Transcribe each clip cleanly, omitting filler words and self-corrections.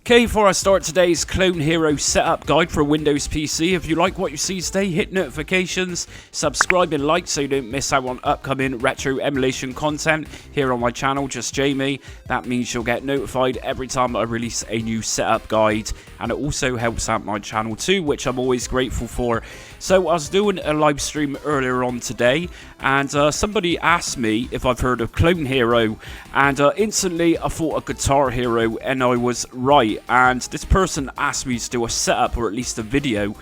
Okay, before I start today's Clone Hero setup guide for a Windows PC, if you like what you see today, hit notifications, subscribe and like so you don't miss out on upcoming retro emulation content here on my channel, Just Jamie. That means you'll get notified every time I release a new setup guide, and it also helps out my channel too, which I'm always grateful for. So I was doing a live stream earlier on today, and somebody asked me if I've heard of Clone Hero, and instantly I thought of Guitar Hero, and I was right. And this person asked me to do a setup, or at least a video.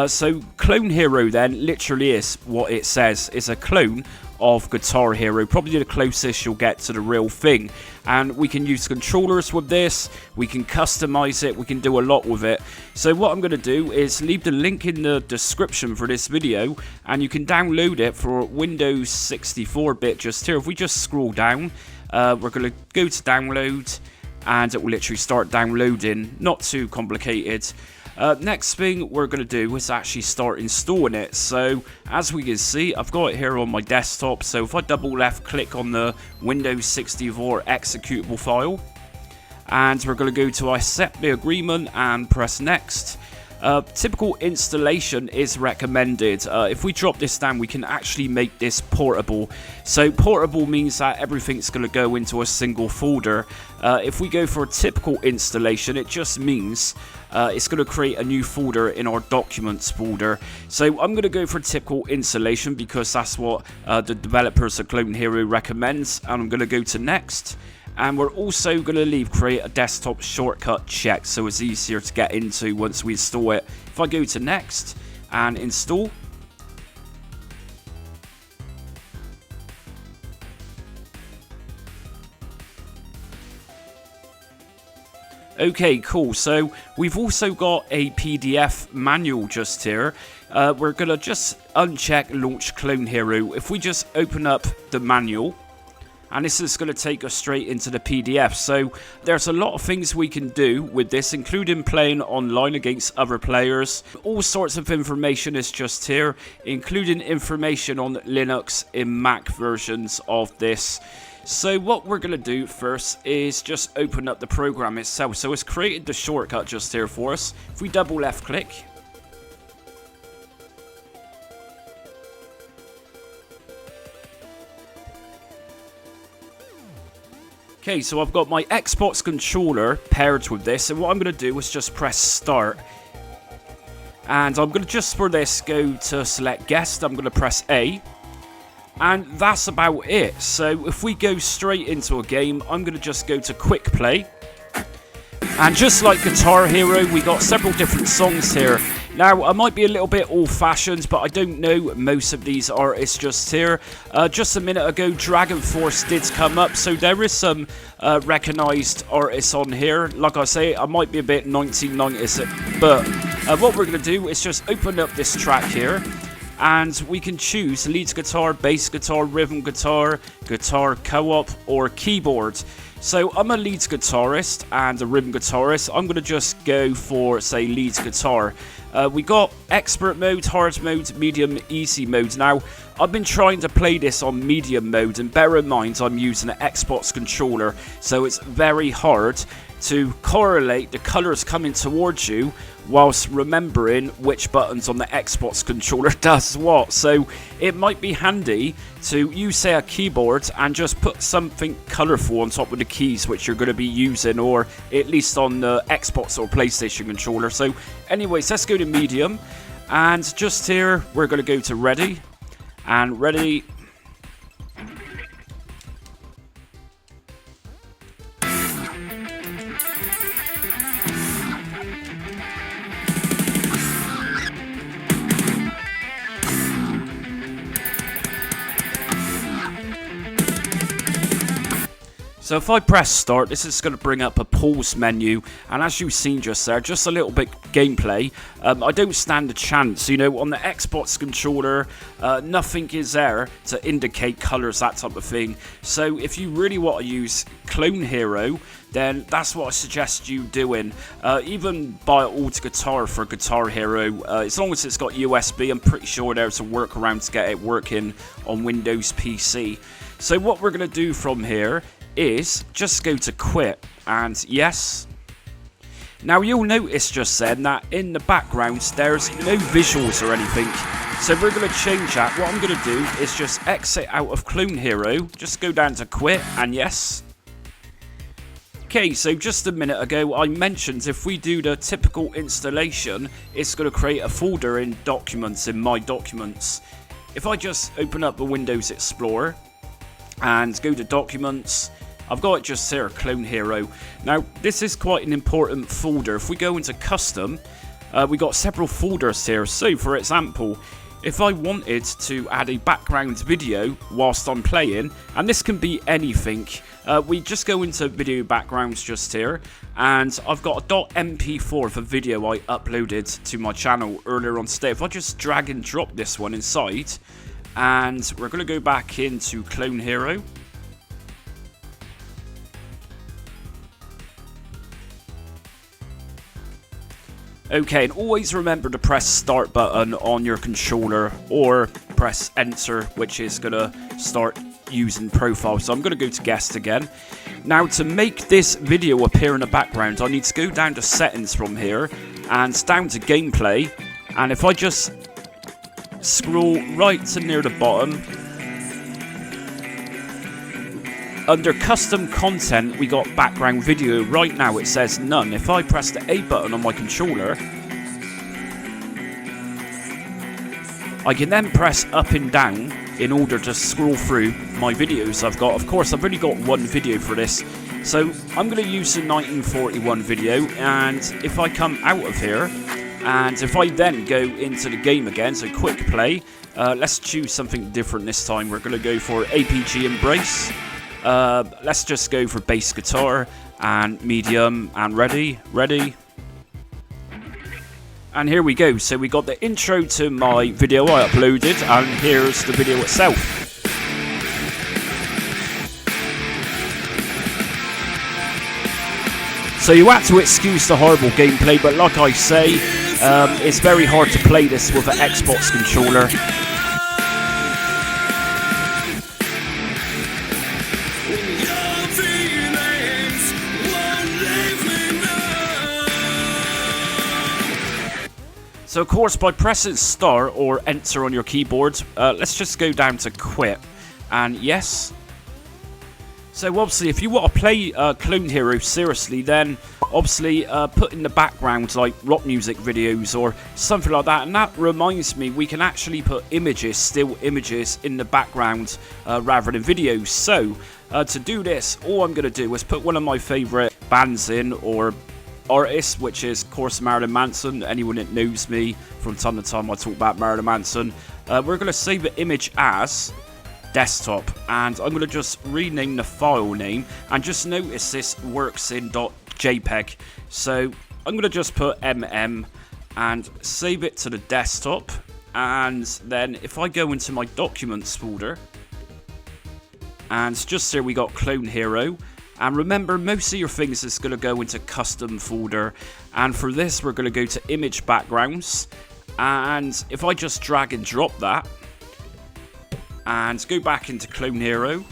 So Clone Hero then literally is what it says. It's a clone of Guitar Hero, probably the closest you'll get to the real thing. And we can use controllers with this, we can customize it, we can do a lot with it. So what I'm going to do is leave the link in the description for this video, and you can download it for Windows 64-bit just here. If we just scroll down, we're going to go to download, and it will literally start downloading. Not too complicated. Next thing we're going to do is actually start installing it. So as we can see, I've got it here on my desktop. So if I double left click on the Windows 64 executable file, and we're going to go to accept the agreement and press next. Typical installation is recommended. If we drop this down, we can actually make this portable. So portable means that everything's going to go into a single folder. If we go for a typical installation, it just means it's going to create a new folder in our documents folder. So I'm going to go for typical installation because that's what the developers of Clone Hero recommends, and I'm going to go to next. And we're also going to create a desktop shortcut check so it's easier to get into once we install it. If I go to next and install. Okay, cool. So we've also got a PDF manual just here. We're going to just uncheck launch Clone Hero. If we just open up the manual, and this is going to take us straight into the PDF. So there's a lot of things we can do with this, including playing online against other players. All sorts of information is just here, including information on Linux and Mac versions of this. So what we're going to do first is just open up the program itself. So it's created the shortcut just here for us. If we double left click, okay, so I've got my Xbox controller paired with this, and what I'm going to do is just press start. And I'm going to just for this go to select guest, I'm going to press A. And that's about it. So if we go straight into a game, I'm going to just go to quick play. And just like Guitar Hero, we got several different songs here. Now, I might be a little bit old-fashioned, but I don't know most of these artists just here. Just a minute ago, Dragon Force did come up, so there is some recognised artists on here. Like I say, I might be a bit 1990s, but what we're going to do is just open up this track here, and we can choose lead guitar, bass guitar, rhythm guitar, guitar co-op, or keyboard. So I'm a lead guitarist and a rhythm guitarist. I'm going to just go for, say, lead guitar. We got expert mode, hard mode, medium, easy mode. Now, I've been trying to play this on medium mode, and bear in mind I'm using an Xbox controller, so it's very hard to correlate the colours coming towards you whilst remembering which buttons on the Xbox controller does what. So it might be handy to use, say, a keyboard and just put something colourful on top of the keys which you're going to be using, or at least on the Xbox or PlayStation controller. So anyways, let's go to medium, and just here we're going to go to ready, and ready. So if I press start, this is going to bring up a pause menu, and as you've seen just there, just a little bit gameplay. I don't stand a chance, you know, on the Xbox controller, nothing is there to indicate colours, that type of thing. So if you really want to use Clone Hero, then that's what I suggest you doing. Even buy an old guitar for Guitar Hero. As long as it's got USB, I'm pretty sure there's a workaround to get it working on Windows PC. So what we're going to do from here is just go to quit, and yes, Now you'll notice just then that in the background there's no visuals or anything. So we're going to change that. What I'm going to do is just exit out of Clone Hero, just go down to quit, and yes. Okay, so just a minute ago I mentioned if we do the typical installation, it's going to create a folder in Documents, in My Documents. If I just open up the Windows Explorer and go to Documents, I've got it just here, Clone Hero. Now, this is quite an important folder. If we go into Custom, we got several folders here. So, for example, if I wanted to add a background video whilst I'm playing, and this can be anything, we just go into video backgrounds just here, and I've got a .mp4 of a video I uploaded to my channel earlier on today. If I just drag and drop this one inside, and we're going to go back into Clone Hero. Okay, and always remember to press start button on your controller or press enter, which is going to start using profile. So I'm going to go to guest again. Now to make this video appear in the background, I need to go down to settings from here and down to gameplay. And if I just scroll right to near the bottom, under custom content, we got background video. Right now it says none. If I press the A button on my controller, I can then press up and down in order to scroll through my videos I've got. Of course, I've only got one video for this, so I'm going to use the 1941 video. And if I come out of here, and if I then go into the game again, so quick play, let's choose something different this time. We're going to go for APG Embrace. Let's just go for bass guitar and medium and ready. And here we go. So we got the intro to my video I uploaded, and here's the video itself. So you had to excuse the horrible gameplay, but like I say, it's very hard to play this with an Xbox controller. So of course, by pressing start or enter on your keyboard, let's just go down to quit, and yes. So obviously, if you want to play Clone Hero seriously, then obviously put in the background like rock music videos or something like that. And that reminds me, we can actually put images, still images, in the background rather than videos. So to do this, all I'm going to do is put one of my favourite bands in, or artist, which is of course Marilyn Manson. Anyone that knows me, from time to time I talk about Marilyn Manson. We're going to save the image as desktop, and I'm going to just rename the file name, and just notice this works in .jpeg. So I'm going to just put mm and save it to the desktop, and then if I go into my documents folder, and just here we got Clone Hero. And remember, most of your things is going to go into custom folder. And for this, we're going to go to image backgrounds. And if I just drag and drop that, and go back into Clone Hero.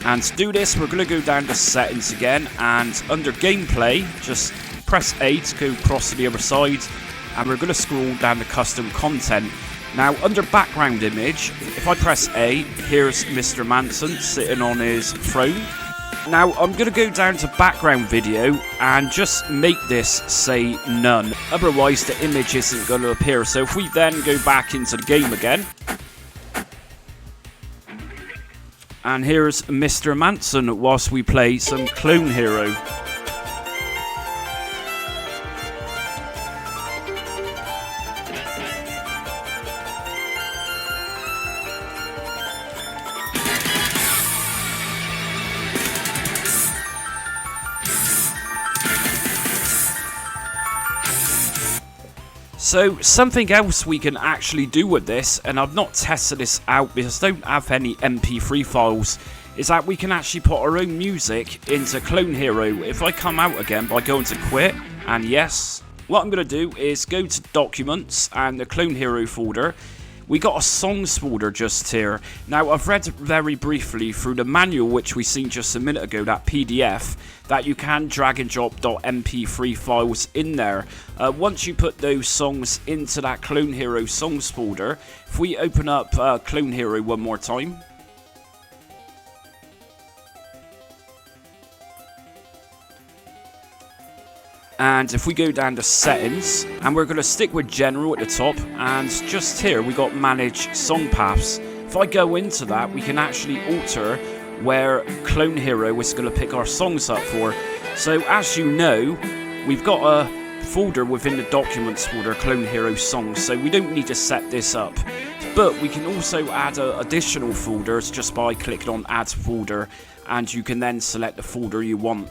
And to do this, we're going to go down to settings again. And under gameplay, just press A to go across to the other side. And we're going to scroll down to custom content. Now, under background image, if I press A, here's Mr. Manson sitting on his throne. Now, I'm going to go down to background video and just make this say none. Otherwise, the image isn't going to appear. So if we then go back into the game again. And here's Mr. Manson whilst we play some Clone Hero. So something else we can actually do with this, and I've not tested this out because I don't have any MP3 files, is that we can actually put our own music into Clone Hero. If I come out again by going to quit, and yes, what I'm going to do is go to Documents and the Clone Hero folder. we got a songs folder just here. Now, I've read very briefly through the manual, which we seen just a minute ago, that PDF, that you can drag and drop .mp3 files in there. Once you put those songs into that Clone Hero songs folder, if we open up Clone Hero one more time, and if we go down to settings, and we're going to stick with general at the top, and just here we got manage song paths. If I go into that, we can actually alter where Clone Hero is going to pick our songs up for. So as you know, we've got a folder within the documents folder, Clone Hero songs, so we don't need to set this up. But we can also add additional folders just by clicking on add folder, and you can then select the folder you want.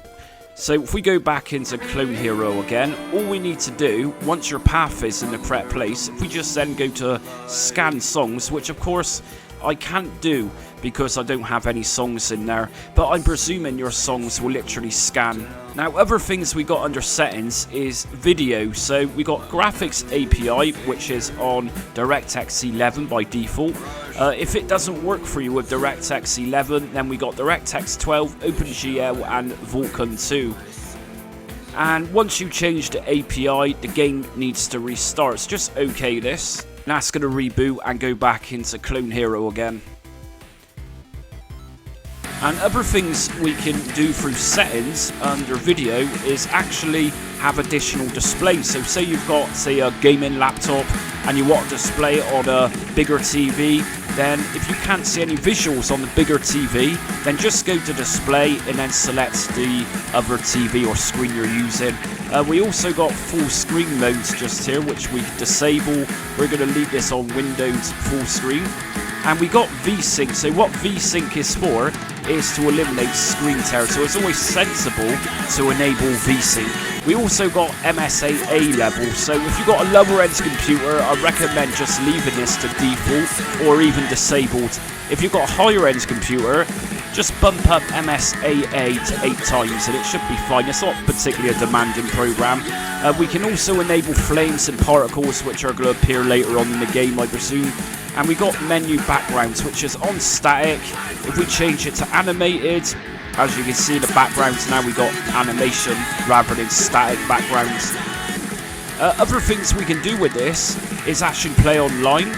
So if we go back into Clone Hero again, all we need to do, once your path is in the correct place, if we just then go to scan songs, which of course I can't do because I don't have any songs in there, but I'm presuming your songs will literally scan. Now, other things we got under settings is video. So we got graphics API, which is on DirectX 11 by default. If it doesn't work for you with DirectX 11, then we got DirectX 12, OpenGL and Vulkan 2. And once you change the API, the game needs to restart. So just OK this. And that's going to reboot and go back into Clone Hero again. And other things we can do through settings under video is actually have additional displays. So say you've got, say, a gaming laptop and you want to display it on a bigger TV, then if you can't see any visuals on the bigger TV, then just go to display and then select the other TV or screen you're using. We also got full screen modes just here, which we can disable. We're going to leave this on Windows full screen. And we got VSync. So what VSync is for is to eliminate screen tear. So it's always sensible to enable VSync. We also got MSAA level. So if you've got a lower end computer, I recommend just leaving this to default or even disabled. If you've got a higher end computer, just bump up MSAA to 8 times and it should be fine. It's not particularly a demanding program. We can also enable flames and particles, which are going to appear later on in the game, I presume. And we got menu backgrounds, which is on static. If we change it to animated, as you can see, the backgrounds now we got animation rather than static backgrounds. Other things we can do with this is actually play online.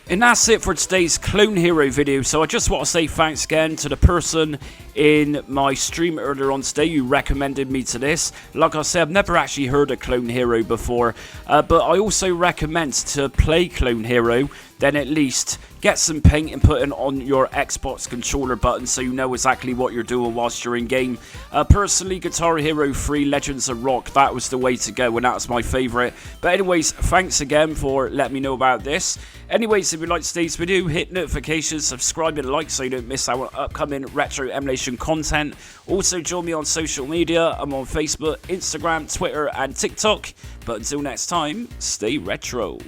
And that's it for today's Clone Hero video. So I just want to say thanks again to the person in my stream earlier on today who recommended me to this. Like I said, I've never actually heard of Clone Hero before, but I also recommend to play Clone Hero, then at least get some paint and put it on your Xbox controller button so you know exactly what you're doing whilst you're in game. Personally, Guitar Hero 3 Legends of Rock, that was the way to go and that was my favourite. But anyways, thanks again for letting me know about this. Anyways, if you liked today's video, hit notifications, subscribe and like so you don't miss out on upcoming retro emulation content. Also join me on social media. I'm on Facebook, Instagram, Twitter and TikTok. But until next time, stay retro.